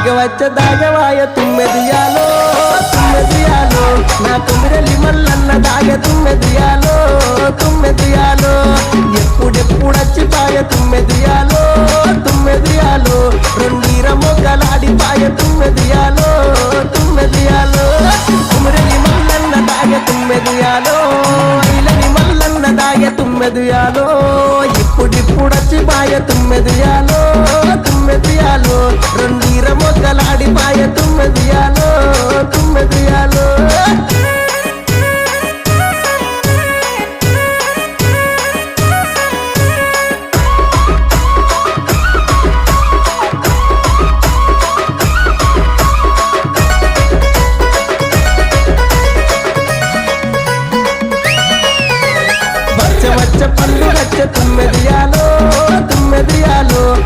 దాగవాయ తుమ్మెదియాలో తుమ్మెదియాలో నా తుమ్మిరెల్లి మల్లన్న దాగ తుమ్మెదియాలో తుమ్మెదియాలో ఎప్పుడెప్పుడచ్చిపాయ తుమ్మెదియాలో తుమ్మెదియాలో రెండీర మొగ్గలాడిపాయ తుమ్మెదియాలో తుమ్మెదియాలో తుమ్మిరెల్లి మల్లన్న దాగ తుమ్మెదియాలో ఇలని మల్లన్న దాగ తుమ్మెదియాలో ఇప్పుడిప్పుడచ్చిపాయ తుమ్మెదియాలో తుమ్మెదియాలో రెండీర మొగ్గలాడిపాయ తుమ్మెదియాలో తుమ్మెదియాలో